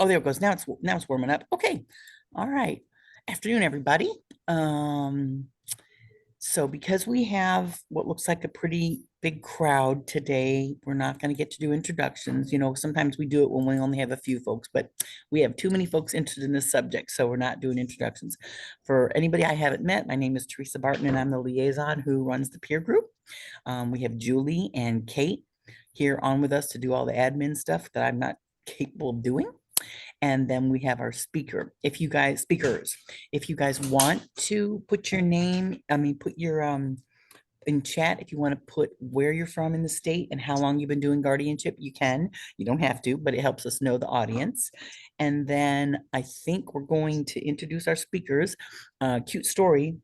Oh, there it goes. Now it's warming up. Okay. All right. Afternoon, everybody. Um, so because we have what looks like a pretty big crowd today, we're not going to get to do introductions. Sometimes we do it when we only have a few folks, but we have too many folks interested in this subject, so we're not doing introductions. For anybody I haven't met, my name is Teresa Barton, and I'm the liaison who runs the peer group. We have Julie and Kate here on with us to do all the admin stuff that I'm not capable of doing. And then we have our speakers. If you guys want to put your name, put your in chat, if you want to put where you're from in the state and how long you've been doing guardianship, you can. You don't have to, but it helps us know the audience. And then I think we're going to introduce our speakers. Cute story.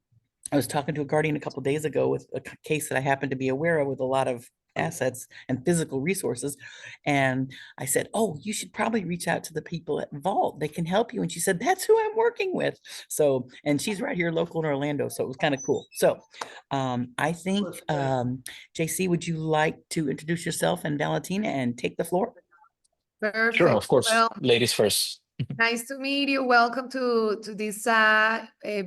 I was talking to a guardian a couple of days ago with a case that I happen to be aware of with a lot of assets and physical resources. And I said, "Oh, you should probably reach out to the people at Vault. They can help you." And she said, "That's who I'm working with." So, and she's right here local in Orlando. So it was kind of cool. So I think, JC, would you like to introduce yourself and Valentina and take the floor? Sure, Perfect. of course. Well, Ladies first. nice to meet you. Welcome to this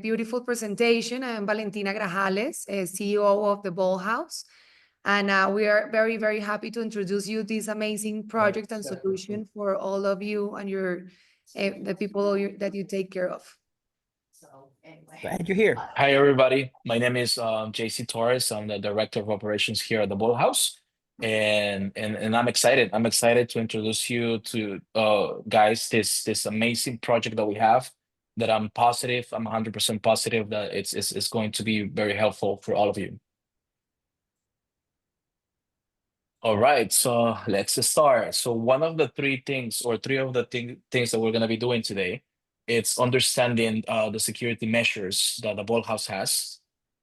beautiful presentation. I'm Valentina Grajales, CEO of the Ball House. And we are very, very happy to introduce you this amazing project and solution for all of you and the people that you take care of. So anyway, glad you're here. Hi, everybody. My name is JC Torres. I'm the Director of Operations here at the Bull House. And I'm excited. I'm excited to introduce you to guys this amazing project that we have that I'm 100% positive that it's going to be very helpful for all of you. All right, so let's start. So one of the three of the things that we're going to be doing today, it's understanding the security measures that the Ball House has.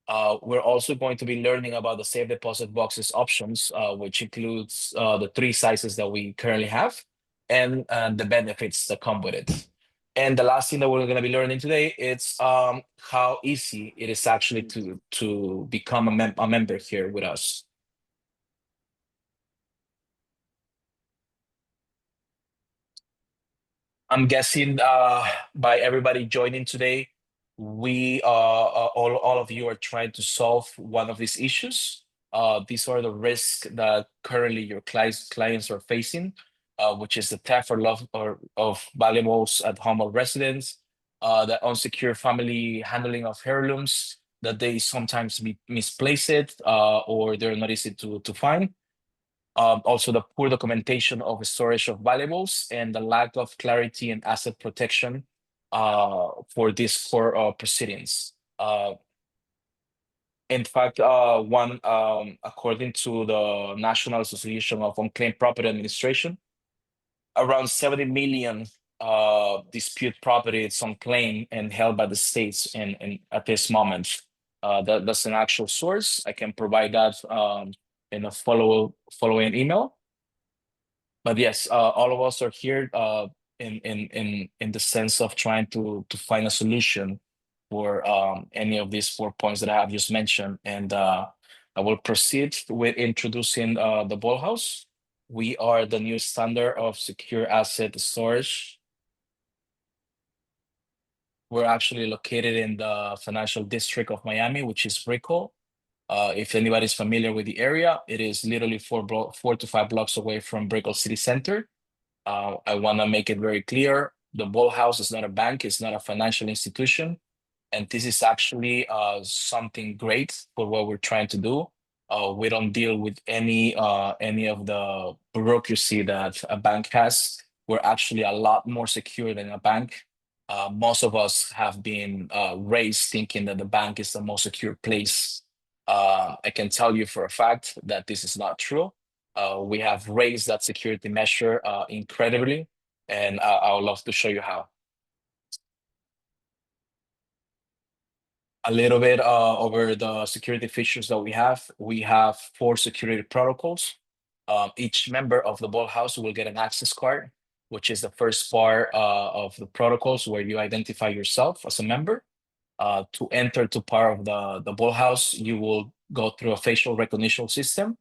We're also going to be learning about the safe deposit boxes options, which includes the three sizes that we currently have and the benefits that come with it. And the last thing that we're going to be learning today is how easy it is actually to become a member here with us. I'm guessing by everybody joining today, we all of you are trying to solve one of these issues. These are the risks that currently your clients are facing, which is the theft or love of valuables at home or residence, the unsecure family handling of heirlooms, that they sometimes be misplaced or they're not easy to find. Also, the poor documentation of storage of valuables and the lack of clarity and asset protection for these core proceedings. In fact, according to the National Association of Unclaimed Property Administration, around 70 million dispute property is unclaimed and held by the states at this moment. That's an actual source. I can provide that in a following email. But yes, all of us are here in the sense of trying to find a solution for any of these 4 points that I have just mentioned. And I will proceed with introducing the Ball House. We are the new standard of secure asset storage. We're actually located in the financial district of Miami, which is Brickell. If anybody's familiar with the area, it is literally 4 to 5 blocks away from Brickell City Center. I want to make it very clear, the Ball House is not a bank, it's not a financial institution. And this is actually something great for what we're trying to do. We don't deal with any of the bureaucracy that a bank has. We're actually a lot more secure than a bank. Most of us have been raised thinking that the bank is the most secure place. I can tell you for a fact that this is not true. We have raised that security measure incredibly, and I would love to show you how. A little bit over the security features that we have. We have 4 security protocols. Each member of the Ball House will get an access card, which is the first part of the protocols where you identify yourself as a member. To enter to part of the Ball House, you will go through a facial recognition system,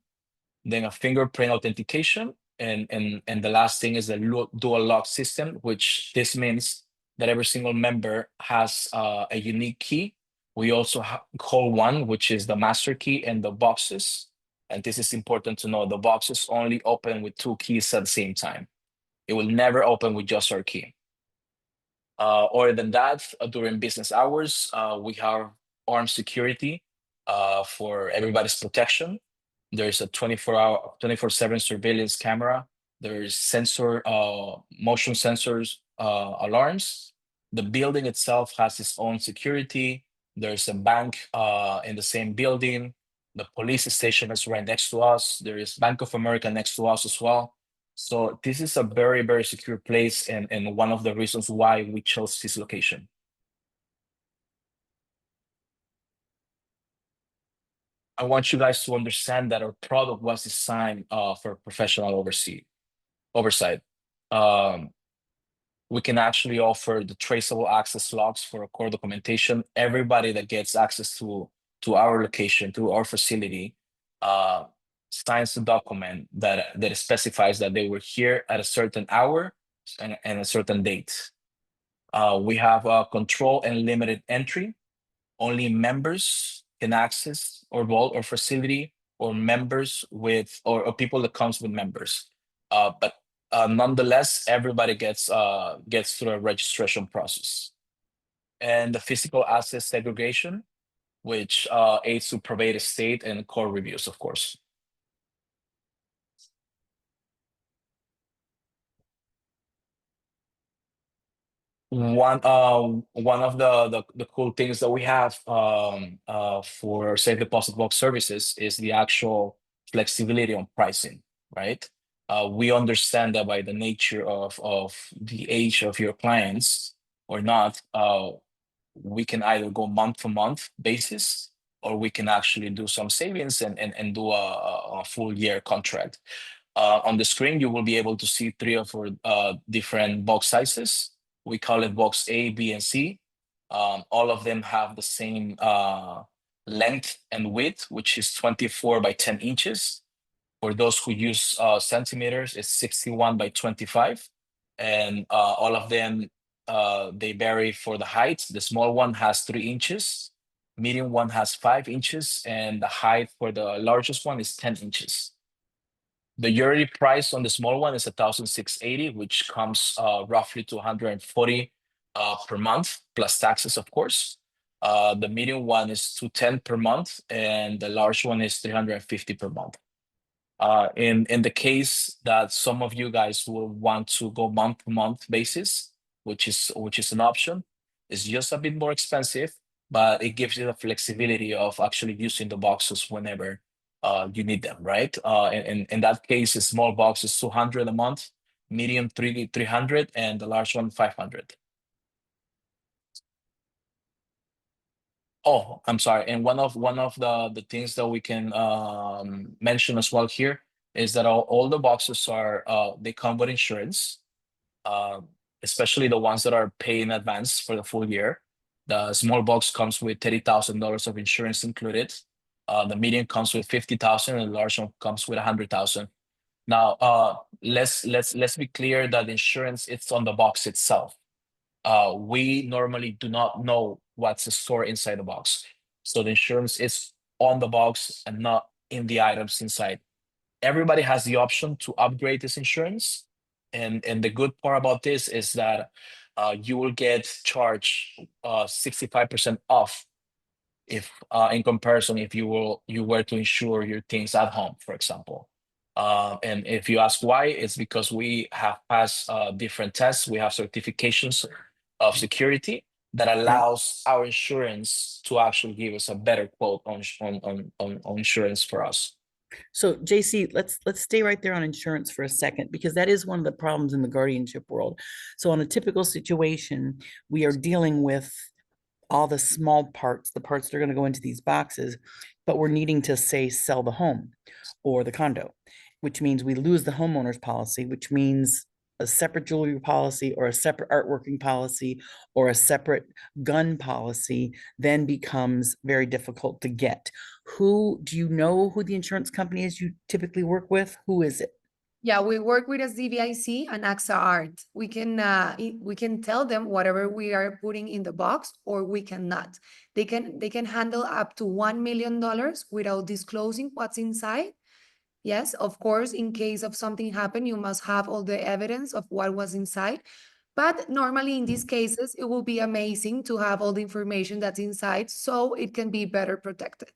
then a fingerprint authentication, And the last thing is the dual lock system, which this means that every single member has a unique key. We also hold one, which is the master key, and the boxes. And this is important to know. The boxes only open with 2 keys at the same time. It will never open with just our key. Other than that, during business hours, we have armed security for everybody's protection. There's a 24/7 surveillance camera. There's motion sensors, alarms. The building itself has its own security. There's a bank in the same building. The police station is right next to us. There is Bank of America next to us as well. So this is a very, very secure place, and one of the reasons why we chose this location. I want you guys to understand that our product was designed for professional oversight. We can actually offer the traceable access logs for core documentation. Everybody that gets access to our location, to our facility, signs a document that specifies that they were here at a certain hour and a certain date. We have control and limited entry. Only members can access our vault or facility, or members with or people that comes with members. But nonetheless, everybody gets through a registration process. And the physical asset segregation, which aids to probate estate and core reviews, of course. One of the cool things that we have for safe deposit box services is the actual flexibility on pricing, right? We understand that by the nature of the age of your clients or not, we can either go month to month basis, or we can actually do some savings and do a full year contract. On the screen, you will be able to see 3 or 4 different box sizes. We call it box A, B, and C. All of them have the same length and width, which is 24 by 10 inches. For those who use centimeters, it's 61 by 25. And all of them, they vary for the height. The small one has 3 inches, medium one has 5 inches, and the height for the largest one is 10 inches. The yearly price on the small one is $1,680, which comes roughly to $140 per month, plus taxes, of course. The medium one is $210 per month, and the large one is $350 per month. In the case that some of you guys will want to go month to month basis, which is an option, it's just a bit more expensive, but it gives you the flexibility of actually using the boxes whenever you need them, right? In that case, a small box is $200 a month, medium $300, and the large one $500. Oh, I'm sorry. And one of the things that we can mention as well here is that all the boxes are they come with insurance, especially the ones that are paid in advance for the full year. The small box comes with $30,000 of insurance included. The medium comes with $50,000, and the large one comes with $100,000. Now, let's be clear that insurance, it's on the box itself. We normally do not know what's stored inside the box, so the insurance is on the box and not in the items inside. Everybody has the option to upgrade this insurance, and the good part about this is that you will get charged 65% off if in comparison if you were to insure your things at home, for example. And if you ask why, it's because we have passed different tests. We have certifications of security that allows our insurance to actually give us a better quote on insurance for us. So JC, let's stay right there on insurance for a second, because that is one of the problems in the guardianship world. So on a typical situation, we are dealing with all the small parts, the parts that are going to go into these boxes, but we're needing to, say, sell the home or the condo, which means we lose the homeowner's policy, which means a separate jewelry policy or a separate artworking policy or a separate gun policy then becomes very difficult to get. Do you know who the insurance company is you typically work with? Who is it? Yeah, we work with a CVIC and AXA Art. We can tell them whatever we are putting in the box, or we cannot. They can handle up to $1 million without disclosing what's inside. Yes, of course, in case of something happen, you must have all the evidence of what was inside. But normally in these cases, it will be amazing to have all the information that's inside so it can be better protected.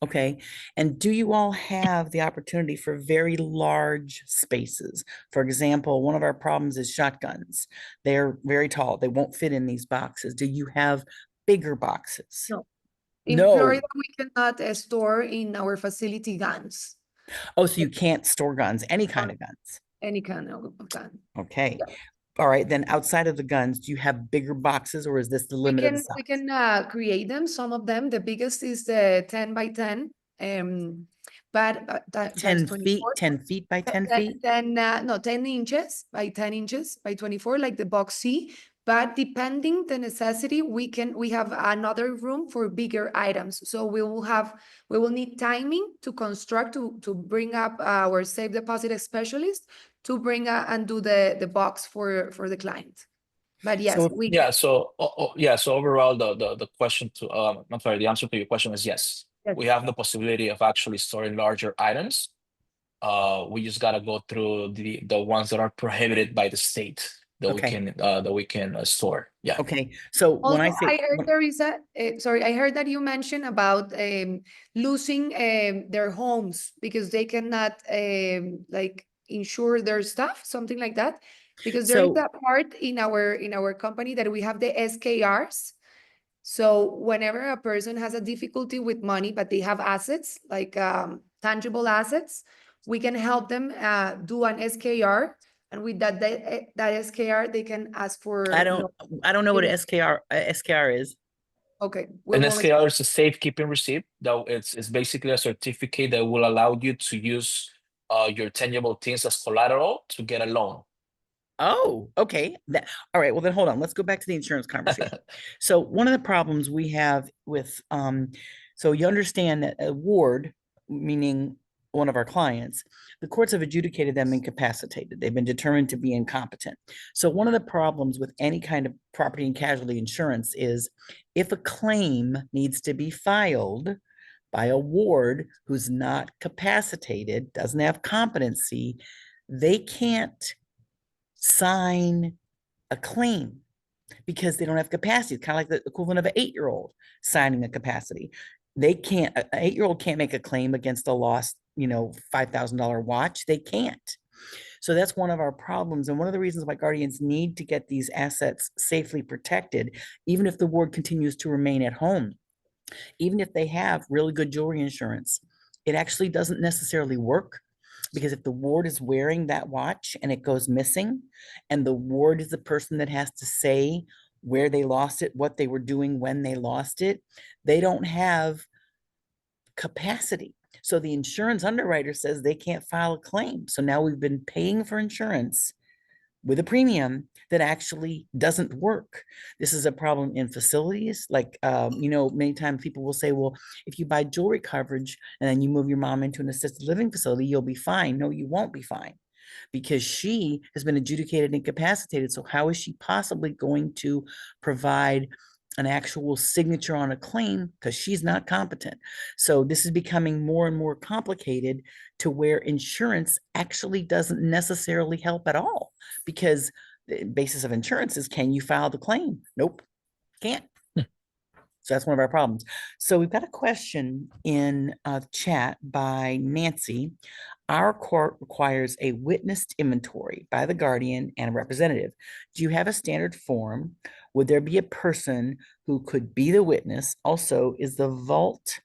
Okay. And do you all have the opportunity for very large spaces? For example, one of our problems is shotguns. They're very tall. They won't fit in these boxes. Do you have bigger boxes? No. In No. Florida, we cannot store in our facility guns, Oh, so you can't store guns, any kind of guns. any kind of gun. Okay. Yeah. All right. Then outside of the guns, do you have bigger boxes, or is this the limit of the We size? can create them. Some of them, the biggest is the 10 by 10, but times 10 feet, 24. 10 feet by 10 feet? No, 10 inches by 10 inches by 24, like the box C. But depending the necessity, we have another room for bigger items. So we will need timing to construct, to bring up our safe deposit specialist to bring and do the box for the client. But yes, So we Yeah, so so overall, the question to I'm sorry, the answer to your question is yes. Yes. We have the possibility of actually storing larger items. We just gotta go through the ones that are prohibited by the state that Okay. we can store. Yeah. Okay. So when I Also, say I heard there is sorry, I heard that you mentioned about losing their homes because they cannot like insure their stuff, something like that. Because there is so that part in our company that we have the SKRs. So whenever a person has a difficulty with money, but they have assets like tangible assets, we can help them do an SKR, and with that SKR, they can ask for I loan. don't know what SKR is. Okay, we An won't. SKR is a safekeeping receipt. That it's basically a certificate that will allow you to use your tangible things as collateral to get a loan. Oh, okay. All right. Well, then hold on. Let's go back to the insurance conversation. So one of the problems we have with, so you understand that a ward, meaning one of our clients, the courts have adjudicated them incapacitated. They've been determined to be incompetent. So one of the problems with any kind of property and casualty insurance is if a claim needs to be filed by a ward who's not capacitated, doesn't have competency, they can't sign a claim because they don't have capacity. It's kind of like the equivalent of an 8-year-old signing a capacity. They can't, an 8-year-old can't make a claim against a lost, $5,000 watch. They can't. So that's one of our problems. And one of the reasons why guardians need to get these assets safely protected, even if the ward continues to remain at home, even if they have really good jewelry insurance, it actually doesn't necessarily work, because if the ward is wearing that watch and it goes missing, and the ward is the person that has to say where they lost it, what they were doing when they lost it, they don't have capacity. So the insurance underwriter says they can't file a claim. So now we've been paying for insurance with a premium that actually doesn't work. This is a problem in facilities. Like, many times people will say, well, if you buy jewelry coverage and then you move your mom into an assisted living facility, you'll be fine. No, you won't be fine, because she has been adjudicated incapacitated. So how is she possibly going to provide an actual signature on a claim, because she's not competent? So this is becoming more and more complicated, to where insurance actually doesn't necessarily help at all, because the basis of insurance is, can you file the claim? Nope, can't. So that's one of our problems. So we've got a question in chat by Nancy. Our court requires a witnessed inventory by the guardian and a representative. Do you have a standard form? Would there be a person who could be the witness? Also, is the vault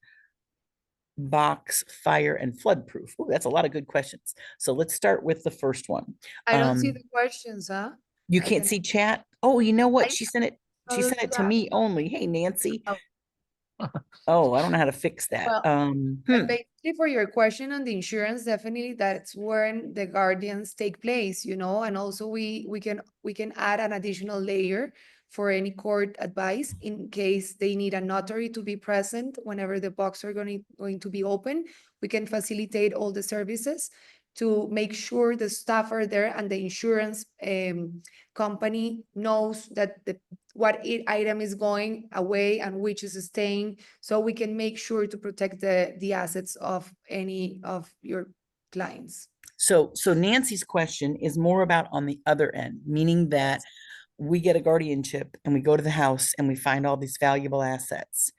box fire and flood proof? Oh, that's a lot of good questions. So let's start with the first one. I don't see the questions, huh? You I can't can- see chat? Oh, you know what? I She sent it do to that. me only. Hey, Nancy. Oh. Oh, I don't know how to fix that. Well, but basically for your question on the insurance, definitely that's when the guardians take place, and also we can add an additional layer for any court advice in case they need a notary to be present whenever the box are going to be open. We can facilitate all the services to make sure the staff are there and the insurance company knows that what item is going away and which is staying, so we can make sure to protect the assets of any of your clients. So Nancy's question is more about on the other end, meaning that we get a guardianship and we go to the house and we find all these valuable assets.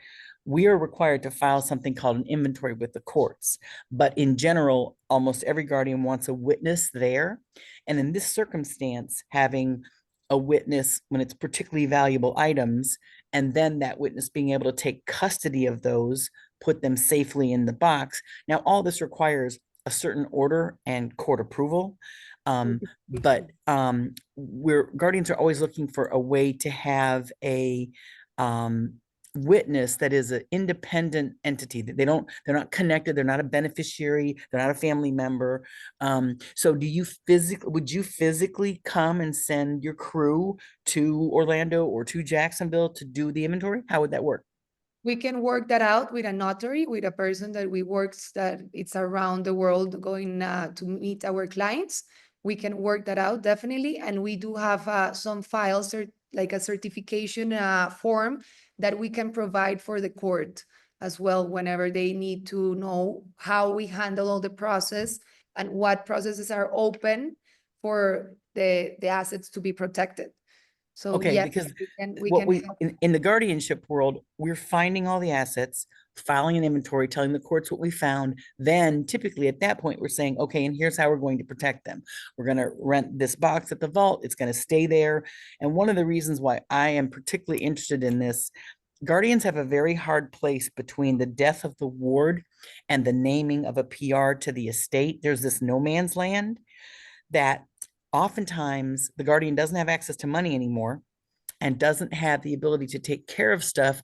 We are required to file something called an inventory with the courts. But in general, almost every guardian wants a witness there. And in this circumstance, having a witness when it's particularly valuable items, and then that witness being able to take custody of those, put them safely in the box. Now, all this requires a certain order and court approval. But guardians are always looking for a way to have a witness that is an independent entity, that they're not connected, they're not a beneficiary, they're not a family member. So would you physically come and send your crew to Orlando or to Jacksonville to do the inventory? How would that work? We can work that out with a notary, with a person that it's around the world going to meet our clients. We can work that out, definitely. And we do have some files, or like a certification form that we can provide for the court as well, whenever they need to know how we handle all the process and what processes are open for the assets to be protected. So Okay, yes, because we can help. in the guardianship world, we're finding all the assets, filing an inventory, telling the courts what we found. Then typically at that point, we're saying, okay, and here's how we're going to protect them. We're going to rent this box at the vault. It's going to stay there. And one of the reasons why I am particularly interested in this, guardians have a very hard place between the death of the ward and the naming of a PR to the estate. There's this no man's land that oftentimes the guardian doesn't have access to money anymore and doesn't have the ability to take care of stuff,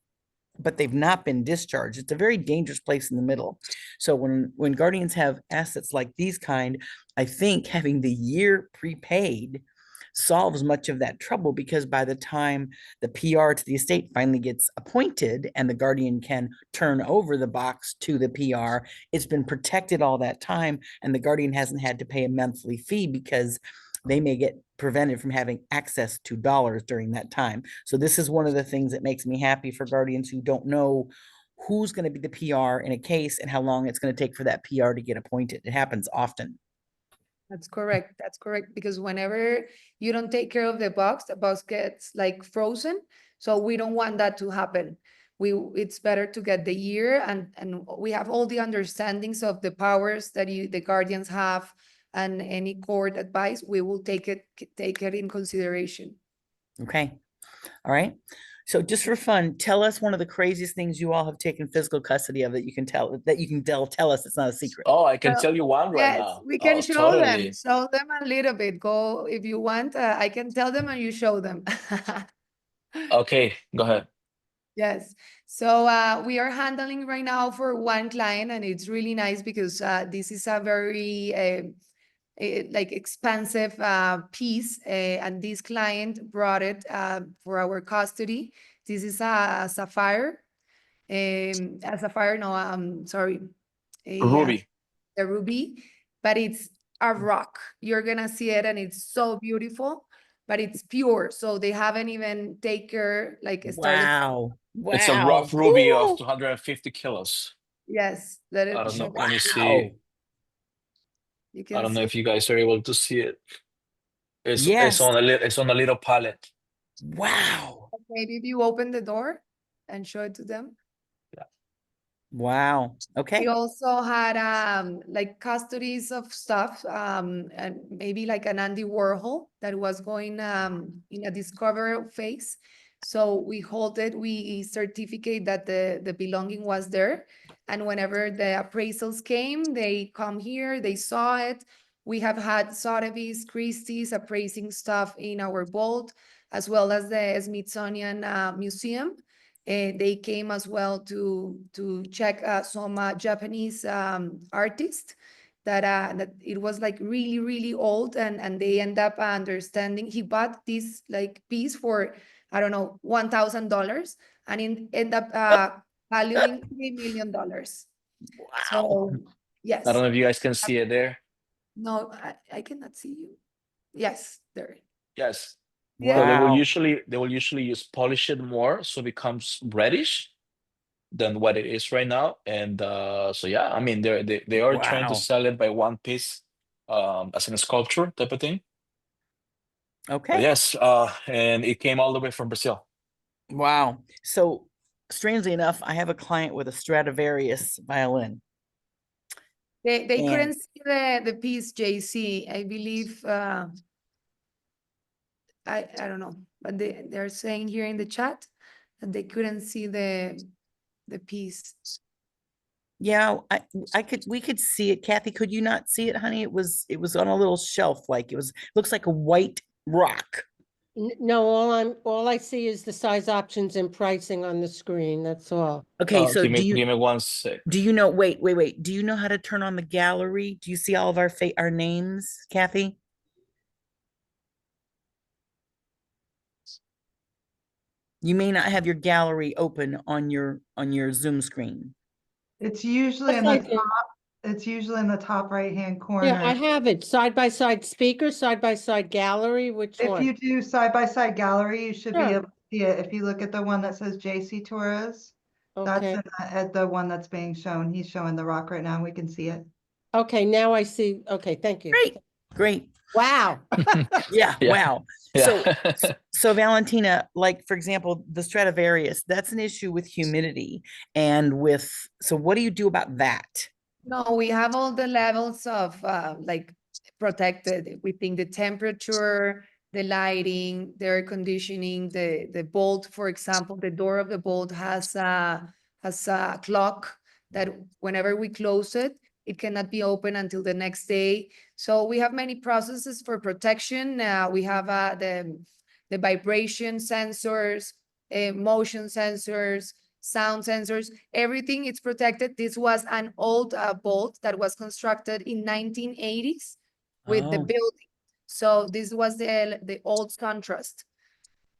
but they've not been discharged. It's a very dangerous place in the middle. So when guardians have assets like these kind, I think having the year prepaid solves much of that trouble, because by the time the PR to the estate finally gets appointed and the guardian can turn over the box to the PR, it's been protected all that time, and the guardian hasn't had to pay a monthly fee because they may get prevented from having access to dollars during that time. So this is one of the things that makes me happy for guardians who don't know who's going to be the PR in a case and how long it's going to take for that PR to get appointed. It happens often. That's correct. That's correct. Because whenever you don't take care of the box gets like frozen. So we don't want that to happen. It's better to get the year, and we have all the understandings of the powers that the guardians have, and any court advice, we will take it in consideration. Okay. All right. So just for fun, tell us one of the craziest things you all have taken physical custody of that you can tell us it's not a secret. Oh, I can Well, tell you one right yes, now. we can Oh, show them. totally. Show them a little bit. Go if you want. I can tell them and you show them. Okay, go ahead. Yes. So we are handling right now for one client, and it's really nice because this is a very like expensive piece, and this client brought it for our custody. This is a sapphire. A sapphire, no, sorry, Ruby. the ruby, but it's a rock. You're gonna see it, and it's so beautiful, but it's pure. So they haven't even started. Wow. It's a Wow. rough ruby of Ooh. 250 kilos. Yes, let I it don't show. know. Let me Wow. see. You I can don't know see. if you guys are able to see it. It's Yes. it's on a little pallet. Wow. Maybe if you open the door and show it to them. Wow. We Okay. also had like custodies of stuff, and maybe like an Andy Warhol that was going in a discover phase. So we hold it, we certificate that the belonging was there. And whenever the appraisals came, they come here, they saw it. We have had Sotheby's, Christie's appraising stuff in our vault, as well as the Smithsonian Museum. They came as well to check some Japanese artists that it was like really old, and they end up understanding. He bought this like piece for, I don't know, $1,000, and end up valuing $3 million. Wow. So I don't yes, know if you guys can see it there. No, I cannot see you. Yes, there. Yes. Yeah. So Wow. they will usually use polish it more so it becomes reddish than what it is right now. And so yeah, I mean they are trying to Wow. sell it by one piece as in a sculpture type of thing. But Okay. yes, and it came all the way from Brazil. Wow. So strangely enough, I have a client with a Stradivarius violin. They And couldn't see the piece, JC. I believe I don't know, but they're saying here in the chat that they couldn't see the piece. yeah, we could see it. Kathy, could you not see it, honey? It was on a little shelf, like looks like a white rock. No, all I see is the size options and pricing on the screen. That's all. Okay, so Give me one sec. do you know, wait. Do you know how to turn on the gallery? Do you see all of our names, Kathy? You may not have your gallery open on your Zoom screen. It's usually Yes, in I the do. top, it's usually in the top right-hand Yeah, I corner. have it. Side by side speaker, side by side gallery. Which If one? you do side-by-side gallery, you should be Sure. able to see it. If you look at the one that says JC Torres, that's Okay. at the one that's being shown. He's showing the rock right now. We can see it. Okay, now I see. Okay, thank you. Great. Wow. Yeah, Yeah. wow. Yeah. So Valentina, like for example, the Stradivarius, that's an issue with humidity and so what do you do about that? No, we have all the levels of like protected. We think the temperature, the lighting, the air conditioning, the bolt, for example, the door of the bolt has a clock that whenever we close it, it cannot be open until the next day. So we have many processes for protection. We have the vibration sensors, motion sensors, sound sensors, everything is protected. This was an old bolt that was constructed in 1980s with the Oh, building. So this was the old contrast.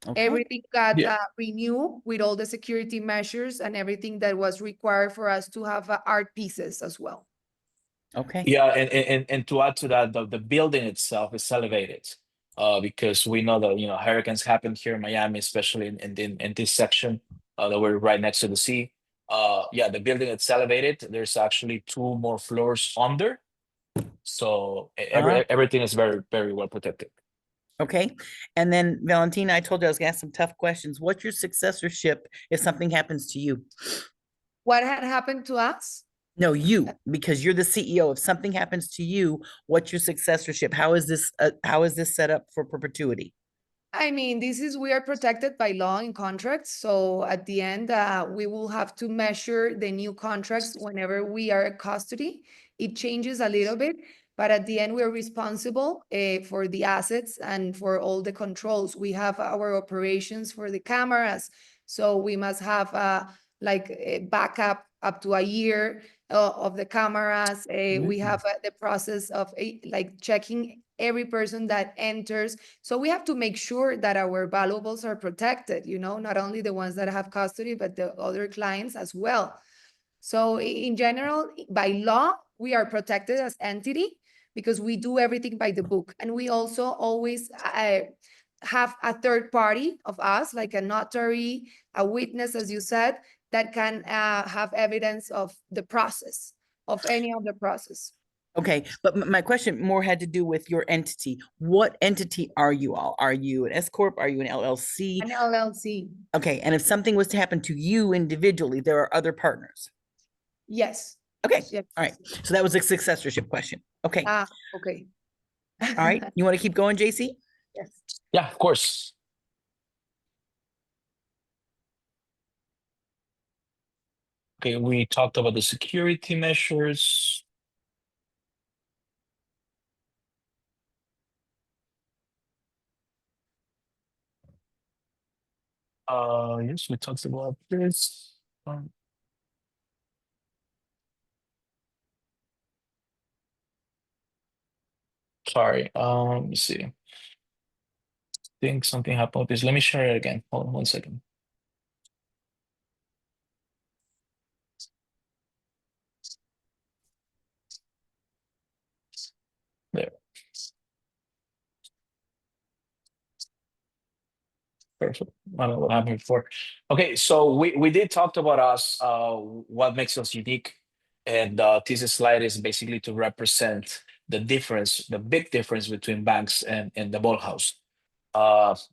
okay. Everything got Yeah. renewed with all the security measures and everything that was required for us to have art pieces as well. Okay. Yeah, and to add to that, the building itself is elevated, because we know that hurricanes happen here in Miami, especially in this section that we're right next to the sea. Yeah, the building it's elevated. There's actually two more floors under, so everything is very very well protected. Okay. And then Valentina, I told you I was gonna ask some tough questions. What's your successorship if something happens to you? What had happened to us? No, you, because you're the CEO. If something happens to you, what's your successorship? How is this set up for perpetuity? I mean, we are protected by law and contracts. So at the end, we will have to measure the new contracts whenever we are at custody. It changes a little bit, but at the end, we're responsible for the assets and for all the controls. We have our operations for the cameras. So we must have like a backup up to a year of the cameras. We have the process of like checking every person that enters. So we have to make sure that our valuables are protected, not only the ones that have custody, but the other clients as well. So in general, by law, we are protected as entity because we do everything by the book. And we also always have a third party of us, like a notary, a witness, as you said, that can have evidence of the process, of any of the process. Okay, but my question more had to do with your entity. What entity are you all? Are you an S corp? Are you an LLC? An LLC. Okay, and if something was to happen to you individually, there are other partners. Yes. Okay, Yes. all right. So that was a successorship question. Okay, all Okay. right. You want to keep going, JC? Yes. Yeah, of course. Okay, we talked about the security measures. Yes, we talked about this. Sorry. Let me see. I think something happened with this. Let me share it again. Hold on 1 second. Perfect. I don't know what I'm here for. Okay, so we did talk about us, what makes us unique, and this slide is basically to represent the difference, the big difference between banks and the ball house.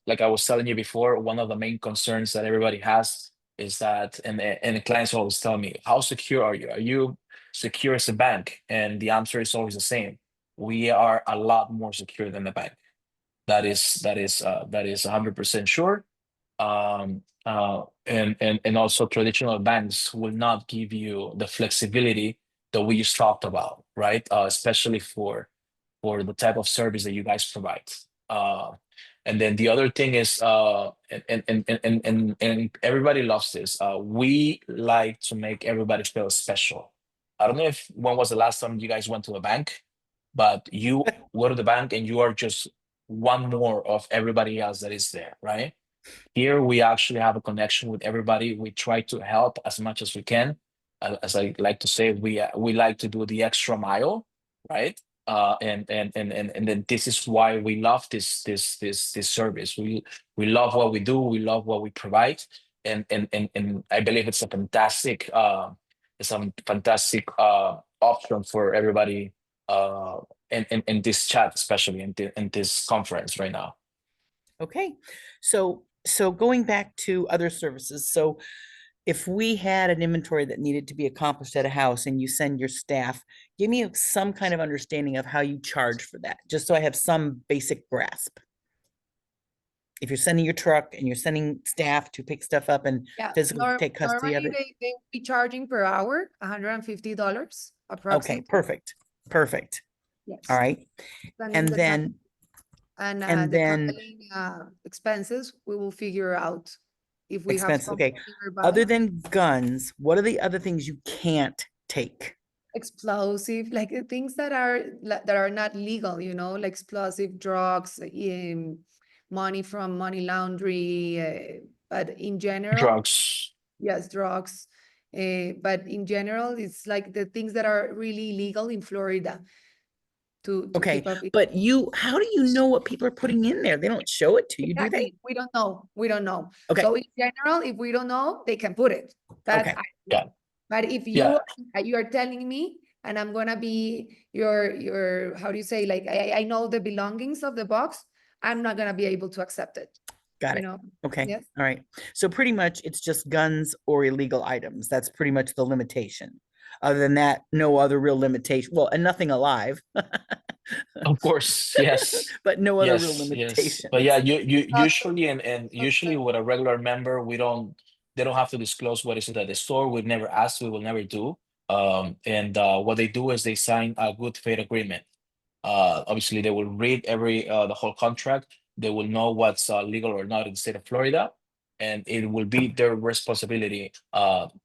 Like I was telling you before, one of the main concerns that everybody has is that, and the clients always tell me, how secure are you? Are you secure as a bank? And the answer is always the same. We are a lot more secure than the bank. That is 100% sure. And also traditional banks will not give you the flexibility that we just talked about, right? Especially for the type of service that you guys provide. And then the other thing is, and everybody loves this. We like to make everybody feel special. I don't know if when was the last time you guys went to a bank, but you go to the bank and you are just one more of everybody else that is there, right? Here we actually have a connection with everybody. We try to help as much as we can. As I like to say, we like to do the extra mile, right? And then this is why we love this service. We love what we do. We love what we provide, and I believe it's a fantastic option for everybody in this chat, especially in this conference right now. Okay, so going back to other services, so if we had an inventory that needed to be accomplished at a house and you send your staff, give me some kind of understanding of how you charge for that, just so I have some basic grasp. If you're sending your truck and you're sending staff to pick stuff up and Yeah, physically take custody of normally it. they be charging per hour, $150 Okay, approximately. perfect. Yes. All right. Depending And the time. then, And the then traveling expenses, we will figure out if we have expenses, okay. something nearby. Other than guns, what are the other things you can't take? Explosive, like things that are not legal, like explosive drugs, money from money laundry, but in general, Drugs. yes, drugs. But in general, it's like the things that are really illegal in Florida to Okay, keep up. but how do you know what people are putting in there? They don't show it to you, do they? Exactly. We don't know. We don't know. Okay. So in general, if we don't know, they can put it. But Okay. Yeah. But if Yeah. you are telling me, and I'm gonna be your how do you say, like I know the belongings of the box, I'm not gonna be able to accept it. Got You it. know? Okay. Yes. All right. So pretty much it's just guns or illegal items. That's pretty much the limitation. Other than that, no other real limitation. Well, and nothing alive, Of course, yes. but no other real Yes. But yeah, limitations. you Not usually and usually with a regular member, they don't have to disclose what is it at the store. We've never asked, we will never do. And what they do is they sign a good faith agreement. Obviously they will read the whole contract. They will know what's legal or not in the state of Florida, and it will be their responsibility,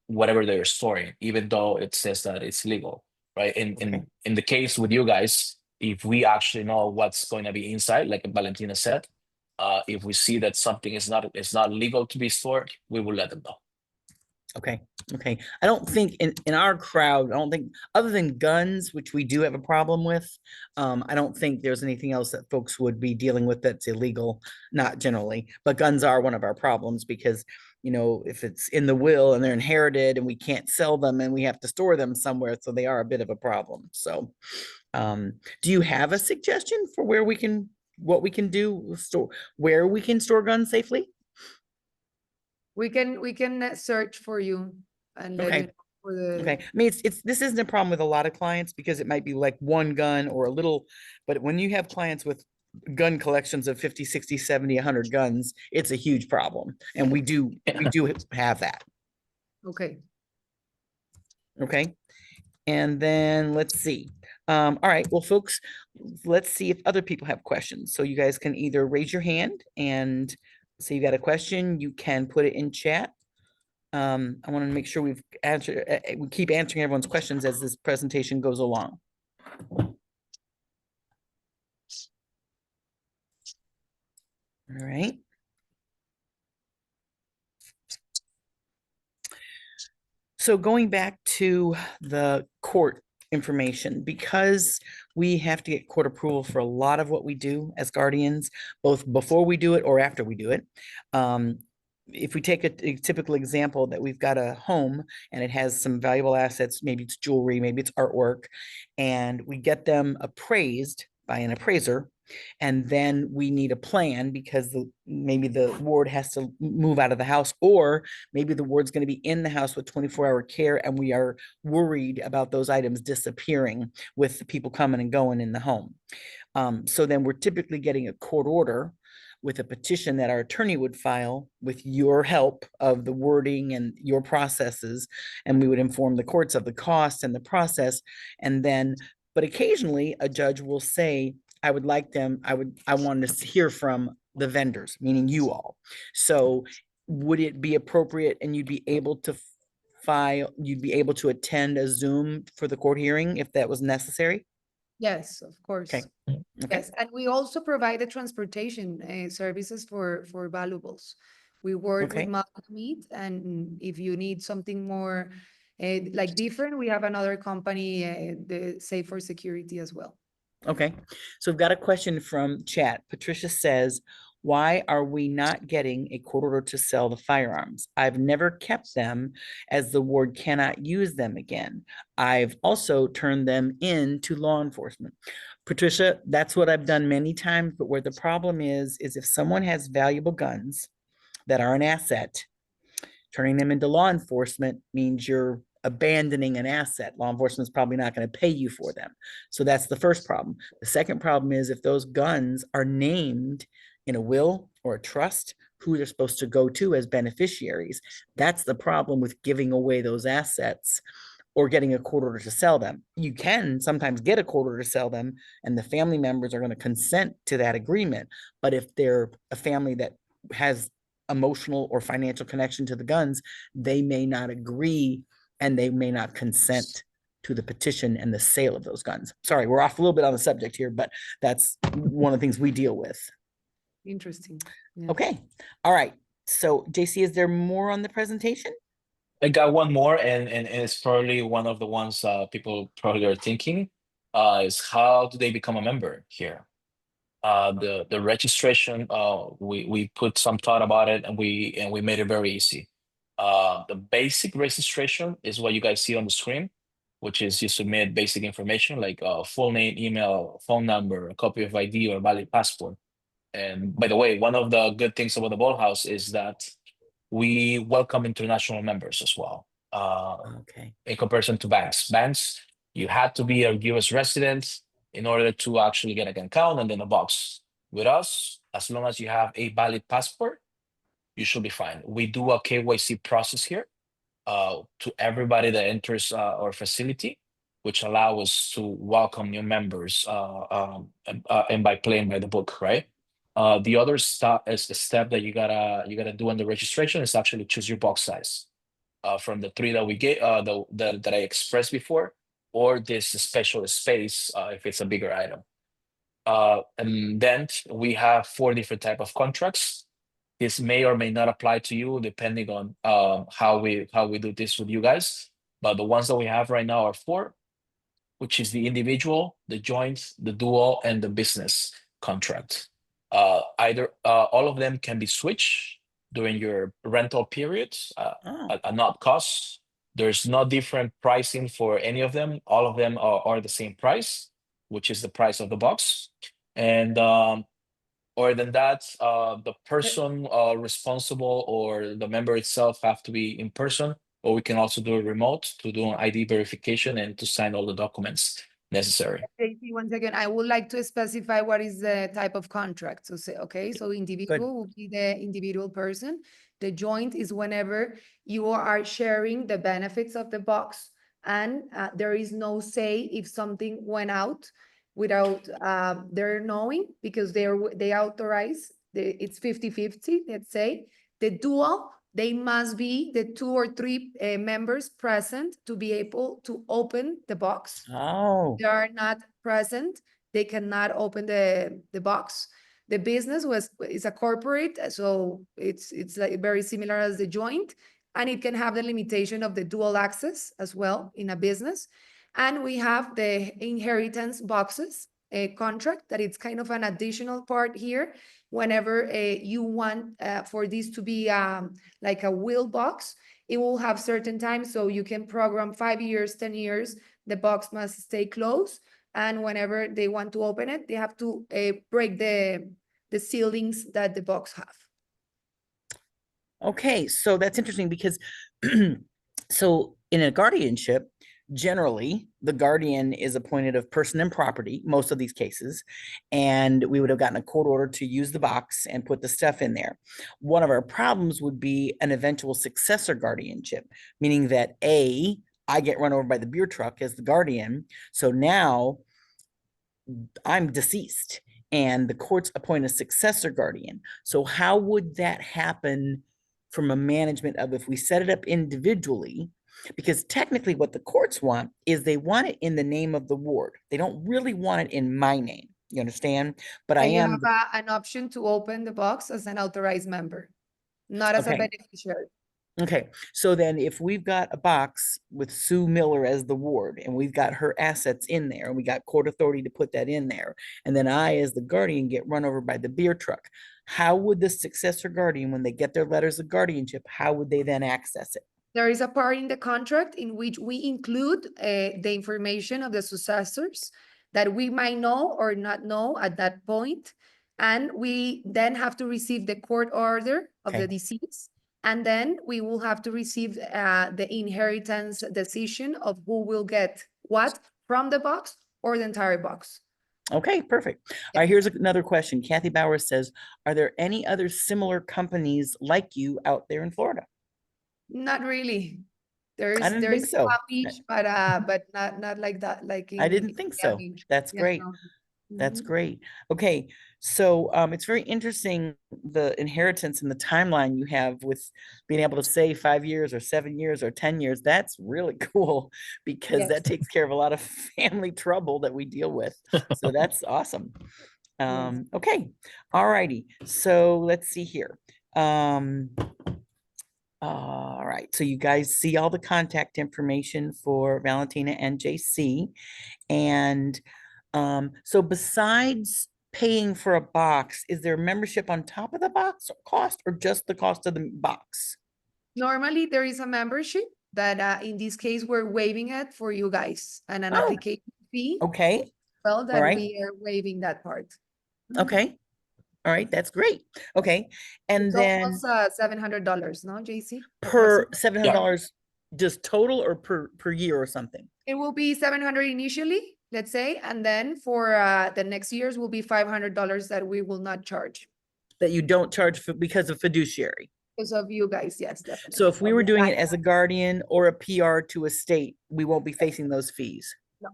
whatever they're storing, even though it says that it's legal, right? Okay. In the case with you guys, if we actually know what's going to be inside, like Valentina said, if we see that something is not legal to be stored, we will let them know. Okay. Okay. I don't think in our crowd, I don't think other than guns, which we do have a problem with, I don't think there's anything else that folks would be dealing with that's illegal, not generally, but guns are one of our problems because, if it's in the will and they're inherited and we can't sell them and we have to store them somewhere, so they are a bit of a problem. So, do you have a suggestion for what we can do, where we can store guns safely? we can search for you and let Okay. you know for the Okay, I mean, this isn't a problem with a lot of clients because it might be like one gun or a little, but when you have clients with gun collections of 50, 60, 70, 100 guns, it's a huge problem. And we do have that. Okay. Okay. And then let's see. All right, well, folks, let's see if other people have questions. So you guys can either raise your hand and say you got a question, you can put it in chat. I want to make sure we keep answering everyone's questions as this presentation goes along. All right. So going back to the court information because we have to get court approval for a lot of what we do as guardians, both before we do it or after we do it. If we take a typical example that we've got a home and it has some valuable assets, maybe it's jewelry, maybe it's artwork, and we get them appraised by an appraiser, and then we need a plan because maybe the ward has to move out of the house, or maybe the ward's going to be in the house with 24-hour care, and we are worried about those items disappearing with the people coming and going in the home. So then we're typically getting a court order with a petition that our attorney would file with your help of the wording and your processes, and we would inform the courts of the cost and the process. And then, but occasionally a judge will say, I wanted to hear from the vendors, meaning you all. So would it be appropriate and you'd be able to attend a Zoom for the court hearing if that was necessary? Yes, of course. Okay. Okay. Yes, and we also provide the transportation services for valuables. We work with Okay. Meet, and if you need something more like different, we have another company, the Safe for Security as well. Okay, so we've got a question from chat. Patricia says, why are we not getting a court order to sell the firearms? I've never kept them as the ward cannot use them again. I've also turned them in to law enforcement. Patricia, that's what I've done many times, but where the problem is if someone has valuable guns that are an asset, turning them into law enforcement means you're abandoning an asset. Law enforcement is probably not going to pay you for them. So that's the first problem. The second problem is if those guns are named in a will or a trust, who they're supposed to go to as beneficiaries. That's the problem with giving away those assets or getting a court order to sell them. You can sometimes get a court order to sell them, and the family members are going to consent to that agreement. But if they're a family that has emotional or financial connection to the guns, they may not agree and they may not consent to the petition and the sale of those guns. Sorry, we're off a little bit on the subject here, but that's one of the things we deal with. Interesting. Yeah. Okay. All right. So JC, is there more on the presentation? I got one more, and it's probably one of the ones people probably are thinking, is how do they become a member here? The registration, we put some thought about it, and we made it very easy. The basic registration is what you guys see on the screen, which is you submit basic information like full name, email, phone number, a copy of ID, or a valid passport. And by the way, one of the good things about the Ball House is that we welcome international members as well. Okay. In comparison to banks. Banks, you had to be a US resident in order to actually get an account and then a box. With us, as long as you have a valid passport, you should be fine. We do a KYC process here to everybody that enters our facility, which allows us to welcome new members and by playing by the book, right? The other step that you gotta do on the registration is actually choose your box size. From the three that we get, that I expressed before, or this special space if it's a bigger item. And then we have 4 different type of contracts. This may or may not apply to you depending on how we do this with you guys. But the ones that we have right now are 4, which is the individual, the joint, the dual, and the business contract. Either all of them can be switched during your rental period at not cost. There's no different pricing for any of them. All of them are the same price, which is the price of the box. And or than that, the person responsible or the member itself have to be in person, or we can also do a remote to do an ID verification and to sign all the documents necessary. Once again, I would like to specify what is the type of contract. So say, okay, so individual will be the individual person. The joint is whenever you are sharing the benefits of the box, and there is no say if something went out without their knowing, because they authorize, it's 50-50, let's say. The dual, they must be the 2 or 3 members present to be able to open the box. Oh. They are not present, they cannot open the box. The business is a corporate, so it's like very similar as the joint, and it can have the limitation of the dual access as well in a business. And we have the inheritance boxes contract that it's kind of an additional part here. Whenever you want for this to be like a will box, it will have certain times, so you can program 5 years, 10 years, the box must stay closed. And whenever they want to open it, they have to break the ceilings that the box have. Okay, so that's interesting because so in a guardianship, generally the guardian is appointed of person and property, most of these cases, and we would have gotten a court order to use the box and put the stuff in there. One of our problems would be an eventual successor guardianship, meaning that I get run over by the beer truck as the guardian, so now I'm deceased and the courts appoint a successor guardian. So how would that happen from a management of if we set it up individually? Because technically what the courts want is they want it in the name of the ward. They don't really want it in my name. You understand? But I And you am have an option to open the box as an authorized member, not as a okay. beneficiary. Okay, so then if we've got a box with Sue Miller as the ward and we've got her assets in there and we got court authority to put that in there, and then I, as the guardian, get run over by the beer truck, how would the successor guardian, when they get their letters of guardianship, how would they then access it? There is a part in the contract in which we include the information of the successors that we might know or not know at that point. And we then have to receive the court order of Okay. the deceased. And then we will have to receive the inheritance decision of who will get what from the box or the entire box. Okay, perfect. All right, here's another question. Kathy Bauer says, are there any other similar companies like you out there in Florida? Not really. I didn't think There's so. Palm Beach, but not like that, like I in didn't think so. Miami. That's Yeah, great. no. That's Mhm. great. Okay, so it's very interesting, the inheritance and the timeline you have with being able to say 5 years or 7 years or 10 years. That's really cool because Yes. that takes care of a lot of family trouble that we deal with. So that's awesome. Yes. Okay, all righty. So let's see here. All right, so you guys see all the contact information for Valentina and JC. And so besides paying for a box, is there membership on top of the box cost or just the cost of the box? Normally, there is a membership that in this case, we're waiving it for you guys and an Oh, application fee. okay, Well, all that right, we are waiving that part. okay, all right, that's great. Okay, and It's then almost $700, no, JC? per Approximately. $700 just total or per year or something? It will be 700 initially, let's say, and then for the next years will be $500 that we will not charge. That you don't charge for because of fiduciary. Because of you guys, yes, definitely. So if we Of were the doing it client. as a guardian or a PR to a state, we won't be facing those fees. No.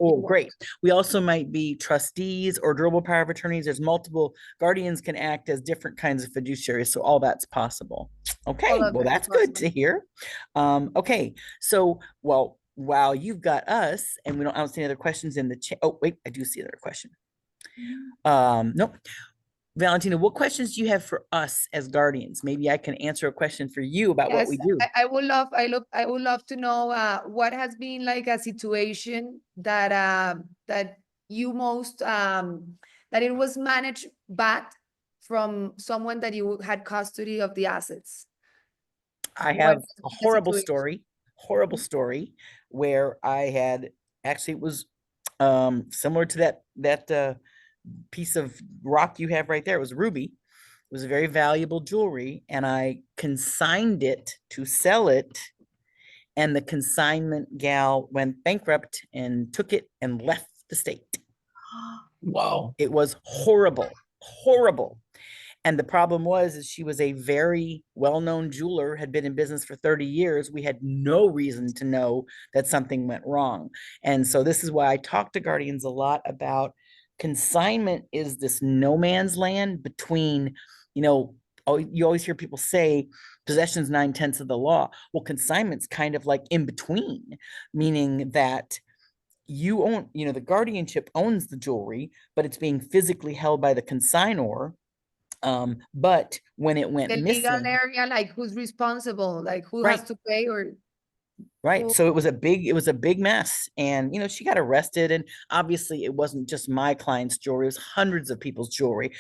Oh, won't. great. We also might be trustees or durable power of attorneys. There's multiple guardians can act as different kinds of fiduciaries. So all that's possible. Okay, All of well, it is that's good to possible. hear. Okay, so well, while you've got us and I don't see any other questions in the chat. Oh, wait, I do see another question. Nope. Valentina, what questions do you have for us as guardians? Maybe I can answer a question for you about what Yes, we do. I would love to know what has been like a situation that that you most that it was managed bad from someone that you had custody of the assets. I What have has a been the situation? horrible Mhm. story where I had actually it was similar to that piece of rock you have right there. It was ruby. It was a very valuable jewelry, and I consigned it to sell it. And the consignment gal went bankrupt and took it and left the state. Wow. It was horrible, horrible. And the problem was, is she was a very well-known jeweler, had been in business for 30 years. We had no reason to know that something went wrong. And so this is why I talk to guardians a lot about consignment is this no man's land between, you always hear people say possession's 9/10 of the law. Well, consignment's kind of like in between, meaning that you own, the guardianship owns the jewelry, but it's being physically held by the consignor. But when it went The legal missing, area, like who's responsible, like who has right, to pay or Right. Oh, So it was a big mess. And, she got arrested. And obviously it wasn't just my client's jewelry, it was hundreds of people's jewelry.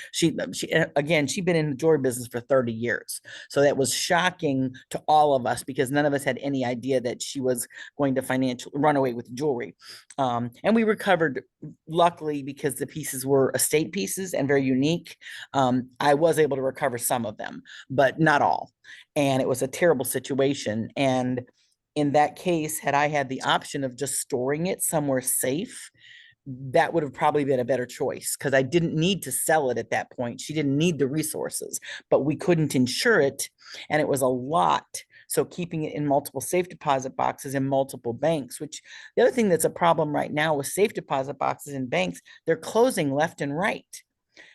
Again, she'd been in the jewelry business for 30 years. So that was shocking to all of us because none of us had any idea that she was going to financially run away with jewelry. And we recovered, luckily, because the pieces were estate pieces and very unique. I was able to recover some of them, but not all. And it was a terrible situation. And in that case, had I had the option of just storing it somewhere safe, that would have probably been a better choice because I didn't need to sell it at that point. She didn't need the resources, but we couldn't insure it. And it was a lot. So keeping it in multiple safe deposit boxes in multiple banks, which the other thing that's a problem right now with safe deposit boxes in banks, they're closing left and right.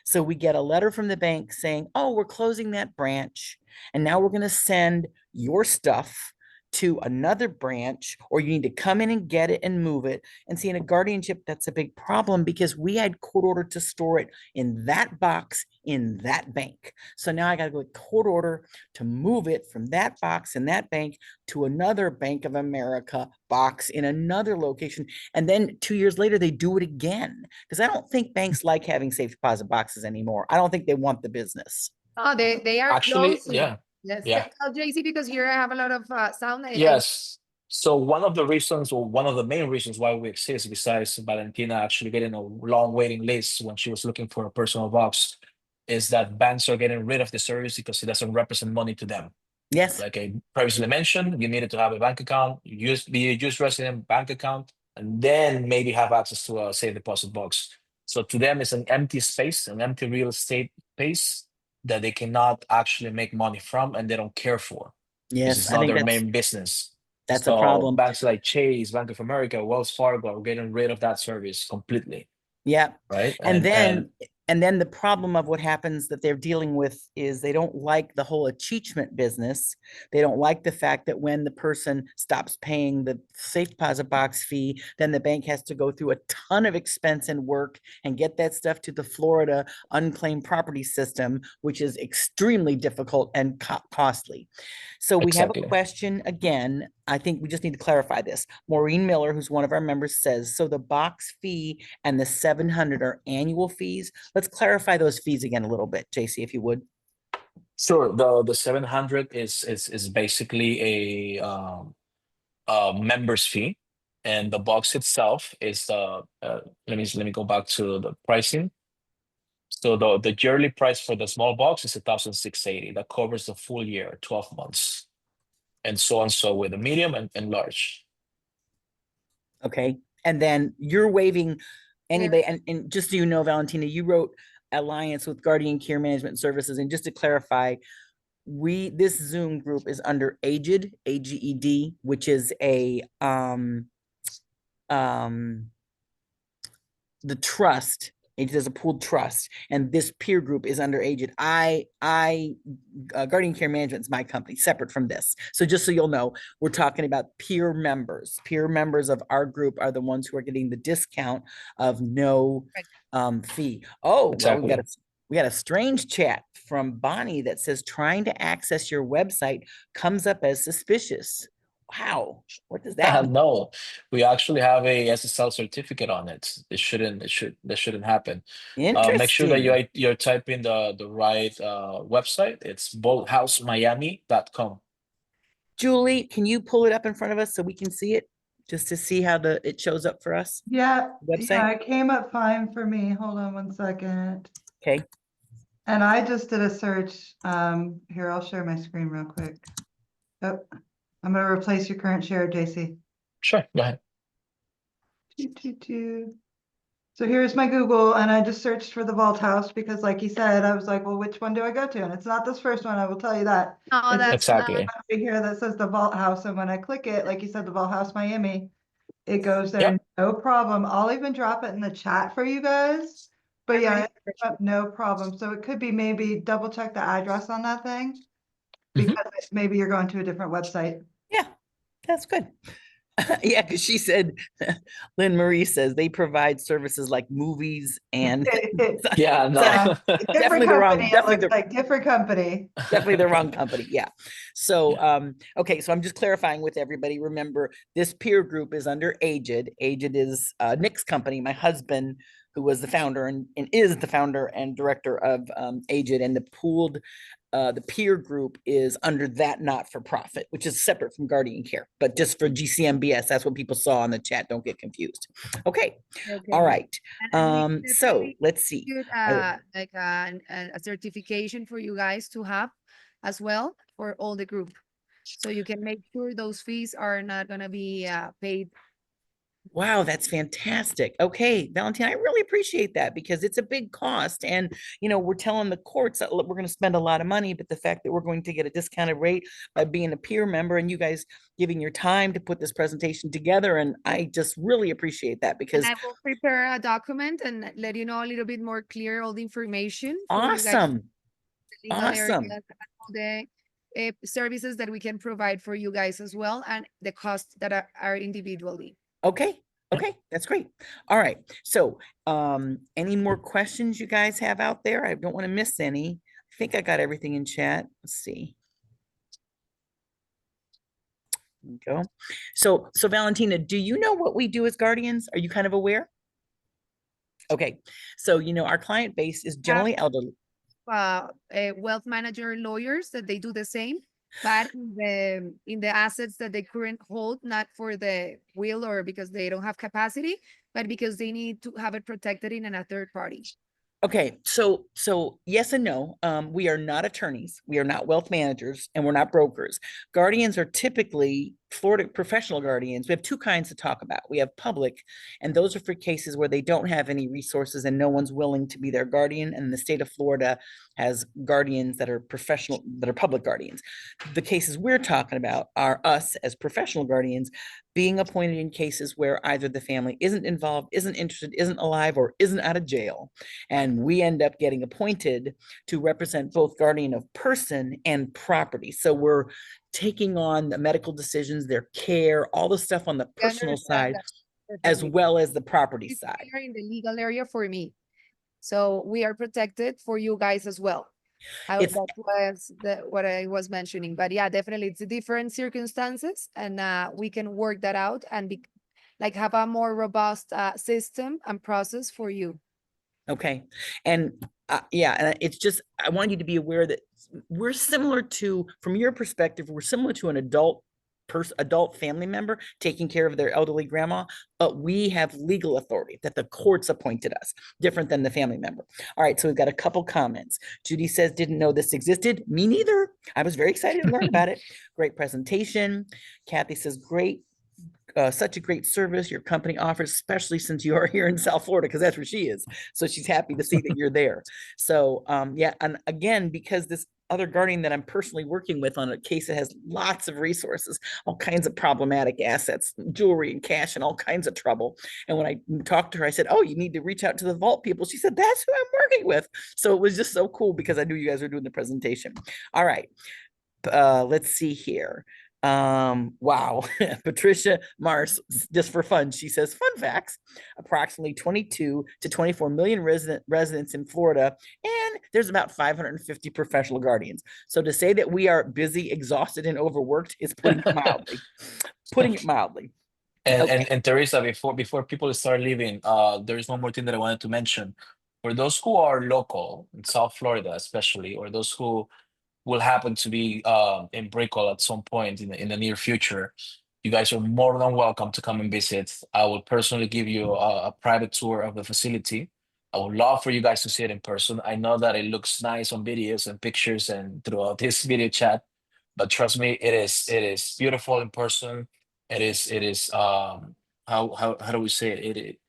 So we get a letter from the bank saying, oh, we're closing that branch. And now we're going to send your stuff to another branch, or you need to come in and get it and move it. And see, in a guardianship, that's a big problem because we had court order to store it in that box in that bank. So now I got to go with court order to move it from that box in that bank to another Bank of America box in another location. And then 2 years later, they do it again. Because I don't think banks like having safe deposit boxes anymore. I don't think they want the business. oh, they are Actually, closing. yeah, Yes, yeah. tell JC because here I have a lot of sound. Yes. So one of the reasons, or one of the main reasons why we exist, besides Valentina actually getting a long waiting list when she was looking for a personal box, is that banks are getting rid of the service because it doesn't represent money to them. Yes. Like I previously mentioned, you needed to have a bank account, be a US resident bank account, and then maybe have access to a safe deposit box. So to them, it's an empty space, an empty real estate space that they cannot actually make money from and they don't care for. This Yes. is I not think their main business. that's a So problem. banks like Chase, Bank of America, Wells Fargo are getting rid of that service completely, Yeah. right? And then the problem of what happens that they're dealing with is they don't like the whole achievement business. They don't like the fact that when the person stops paying the safe deposit box fee, then the bank has to go through a ton of expense and work and get that stuff to the Florida unclaimed property system, which is extremely difficult and costly. So we have a exactly. question again. I think we just need to clarify this. Maureen Miller, who's one of our members, says, so the box fee and the 700 are annual fees. Let's clarify those fees again a little bit, JC, if you would. Sure. The 700 is basically a member's fee, and the box itself is let me go back to the pricing. So the yearly price for the small box is 1,680. That covers the full year, 12 months, and so with the medium and large. Okay. And then you're waiving anybody, and just so you know, Valentina, you wrote alliance with Guardian Care Management Services. And just to clarify, this Zoom group is under AGED, AGED, which is the trust. It is a pooled trust, and this peer group is under AGED. Guardian Care Management is my company, separate from this. So just so you'll know, we're talking about peer members. Peer members of our group are the ones who are getting the discount of no fee. Oh, Exactly. well, we got a strange chat from Bonnie that says trying to access your website comes up as suspicious. Wow, what does that mean? No, we actually have a SSL certificate on it. That shouldn't happen. Make sure that Interesting. you're typing the right website. It's bolthousememiami.com. Julie, can you pull it up in front of us so we can see it? Just to see how it shows up for us? Yeah, Website? it came up fine for me. Hold on one second. Okay. And I just did a search. Here, I'll share my screen real quick. Oh, I'm gonna replace your current share, JC. Sure, go ahead. So here's my Google, and I just searched for the Vault House because, like you said, I was like, well, which one do I go to? And it's not this first one, I will tell you that. Oh, It's that's Exactly. right here that says the Vault House, and when I click it, like you said, the Vault House Miami, it goes there, Yep. no problem. I'll even drop it in the chat for you guys. But yeah, no problem. So it could be maybe double check the address on that thing, because maybe you're going to a different website. Yeah, that's good. Yeah, because she said, Lynn Marie says they provide services like movies and Yeah, no. Yeah, different company, it definitely looks like, different company. definitely the wrong company. Yeah. So, okay. So I'm just clarifying with everybody. Remember, this peer group is under Aged. Aged is Nick's company. My husband, who was the founder and is the founder and director of Aged, and the peer group is under that not-for-profit, which is separate from Guardian Care. But just for GCMBS, that's what people saw on the chat. Don't get confused. Okay. All Okay. right. And we So definitely let's see. good like a certification for you guys to have as well for all the group. So you can make sure those fees are not gonna be paid. Wow, that's fantastic. Okay, Valentina, I really appreciate that because it's a big cost. And, we're telling the courts that we're going to spend a lot of money, but the fact that we're going to get a discounted rate by being a peer member and you guys giving your time to put this presentation together. And I just really appreciate that And because I will prepare a document and let you know a little bit more clear all the information for you guys, awesome. the legal areas, Awesome. and all the services that we can provide for you guys as well, and the costs that are individually. Okay. Okay, that's great. All right. So, any more questions you guys have out there? I don't want to miss any. I think I got everything in chat. Let's see. There we go. So Valentina, do you know what we do as guardians? Are you kind of aware? Okay. So, our client base is generally elderly. Wealth manager lawyers that they do the same, but in the assets that they current hold, not for the will or because they don't have capacity, but because they need to have it protected in a third party. Okay, so yes and no. We are not attorneys, we are not wealth managers, and we're not brokers. Guardians are typically Florida professional guardians. We have two kinds to talk about. We have public, and those are for cases where they don't have any resources and no one's willing to be their guardian. And the state of Florida has guardians that are professional, that are public guardians. The cases we're talking about are us as professional guardians being appointed in cases where either the family isn't involved, isn't interested, isn't alive, or isn't out of jail. And we end up getting appointed to represent both guardian of person and property. So we're taking on the medical decisions, their care, all the stuff on the I personal understand side, that as perfectly. well as the property It's side. clear in the legal area for me. So we are protected for you guys as well. It's That was what I was mentioning. But yeah, definitely it's different circumstances, and we can work that out and have a more robust system and process for you. okay. And yeah, and it's just, I want you to be aware that we're similar to, from your perspective, we're similar to an adult family member taking care of their elderly grandma, but we have legal authority that the courts appointed us, different than the family member. All right, so we've got a couple comments. Judy says, didn't know this existed. Me neither. I was very excited to learn about it. Great presentation. Kathy says, great. Such a great service your company offers, especially since you are here in South Florida, because that's where she is. So she's happy to see that you're there. So yeah, and again, because this other guardian that I'm personally working with on a case that has lots of resources, all kinds of problematic assets, jewelry and cash and all kinds of trouble. And when I talked to her, I said, oh, you need to reach out to the vault people. She said, that's who I'm working with. So it was just so cool because I knew you guys were doing the presentation. All right. Let's see here. Wow. Patricia Mars, just for fun, she says, fun facts, approximately 22 to 24 million residents in Florida, and there's about 550 professional guardians. So to say that we are busy, exhausted, and overworked is putting it mildly. Putting it mildly. And, Okay. and Teresa, before people start leaving, there is one more thing that I wanted to mention. For those who are local in South Florida, especially, or those who will happen to be in Brickell at some point in the near future, you guys are more than welcome to come and visit. I will personally give you a private tour of the facility. I would love for you guys to see it in person. I know that it looks nice on videos and pictures and throughout this video chat, but trust me, it is beautiful in person. It is how do we say it?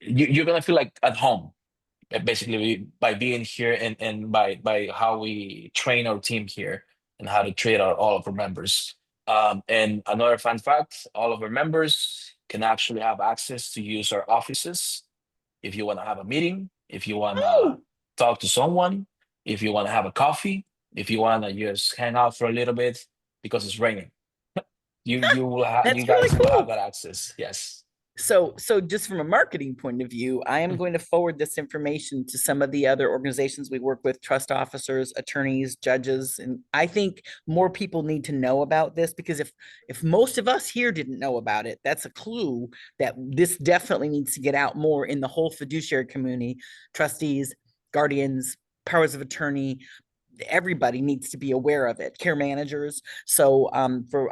You're gonna feel like at home, basically by being here and by how we train our team here and how to treat all of our members. And another fun fact, all of our members can actually have access to use our offices if you want to have a meeting, if you want to Oh, talk to someone, if you want to have a coffee, if you want to just hang out for a little bit because it's raining. you will have That's you guys really will have cool. that access. Yes. So just from a marketing point of view, I am going to forward this information to some of the other organizations we work with, trust officers, attorneys, judges, and I think more people need to know about this, because if most of us here didn't know about it, that's a clue that this definitely needs to get out more in the whole fiduciary community, trustees, guardians, powers of attorney. Everybody needs to be aware of it, care managers. So for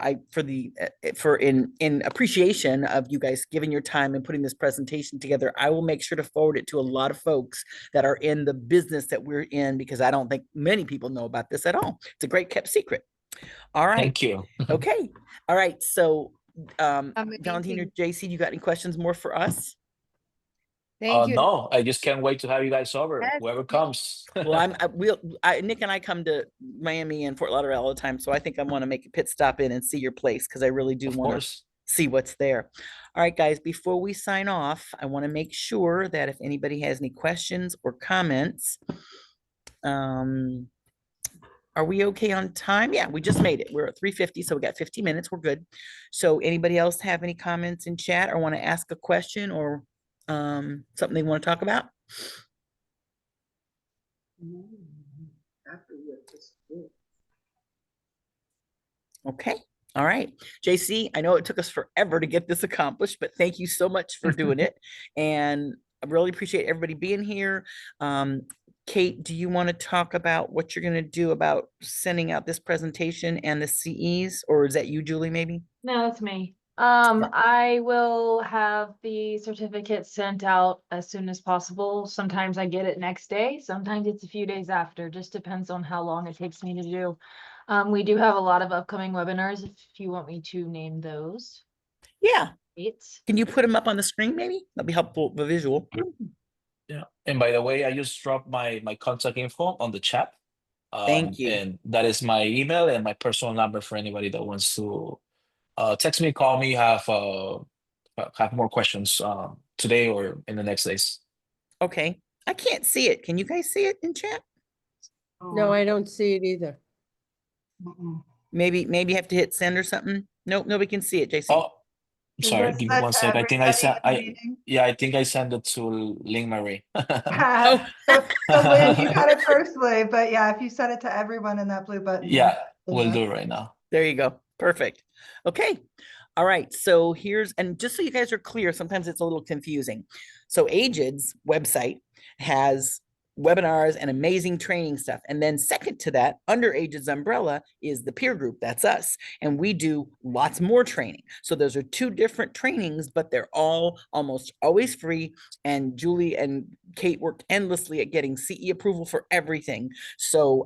in appreciation of you guys giving your time and putting this presentation together, I will make sure to forward it to a lot of folks that are in the business that we're in, because I don't think many people know about this at all. It's a great kept secret. All right. Thank you. Okay. All right. So Valentina, Amazing. JC, you got any questions more for us? Thank you. No, I just can't wait to have you guys over. Yes, Whoever yes. comes. Well, Nick and I come to Miami and Fort Lauderdale all the time, so I think I want to make a pit stop in and see your place, because I really do Of want to course. see what's there. All right, guys, before we sign off, I want to make sure that if anybody has any questions or comments, are we okay on time? Yeah, we just made it. We're at 3:50, so we got 50 minutes. We're good. So anybody else have any comments in chat or want to ask a question or something they want to talk about? Okay. All right. JC, I know it took us forever to get this accomplished, but thank you so much for doing it. And I really appreciate everybody being here. Kate, do you want to talk about what you're going to do about sending out this presentation and the CEs, or is that you, Julie, maybe? No, it's me. I will have the certificate sent out as soon as possible. Sometimes I get it next day, sometimes it's a few days after, just depends on how long it takes me to do. We do have a lot of upcoming webinars, if you want me to name those. Yeah. It's Can you put them up on the screen, maybe? That'd be helpful, the visual. Yeah. And by the way, I just dropped my contact info on the chat. Thank you. And that is my email and my personal number for anybody that wants to text me, call me, have more questions today or in the next days. Okay. I can't see it. Can you guys see it in chat? No, I don't see it either. Maybe you have to hit send or something. Nope, nobody can see it, JC. Oh, Is sorry, this give me set one to sec. I think I everybody sent in the meeting? yeah, I think I sent it to Ling Marie. Oh. So Lynn, you got it personally, but yeah, if you set it to everyone in that blue button. Yeah, then we'll yes. do it right now. There you go. Perfect. Okay. All right. So and just so you guys are clear, sometimes it's a little confusing. So Aged's website has webinars and amazing training stuff. And then second to that, under Aged's umbrella is the peer group. That's us. And we do lots more training. So those are two different trainings, but they're all almost always free. And Julie and Kate worked endlessly at getting CE approval for everything. So,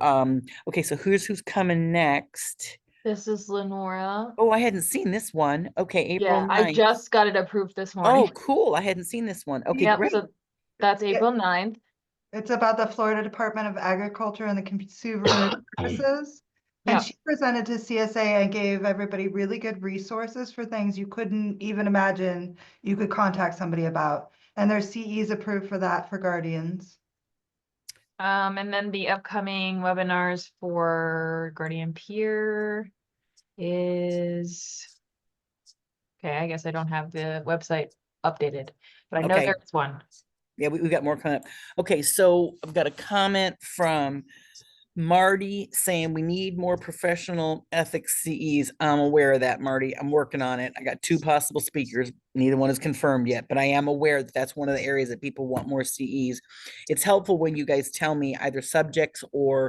okay, so who's coming next? This is Lenora. Oh, I hadn't seen this one. Okay, April Yeah, I 9th. just got it approved this morning. Oh, cool. I hadn't seen this one. Okay, Yep, great. so that's April 9th. It's about the Florida Department of Agriculture and the Consumer Services. And Yeah. she presented to CSA and gave everybody really good resources for things you couldn't even imagine you could contact somebody about. And there's CEs approved for that for guardians. And then the upcoming webinars for Guardian Peer is, okay, I guess I don't have the website updated, but I know Okay. there's one. Yeah, we got more coming up. Okay, so I've got a comment from Marty saying we need more professional ethics CEs. I'm aware of that, Marty. I'm working on it. I got 2 possible speakers. Neither one is confirmed yet, but I am aware that that's one of the areas that people want more CEs. It's helpful when you guys tell me either subjects or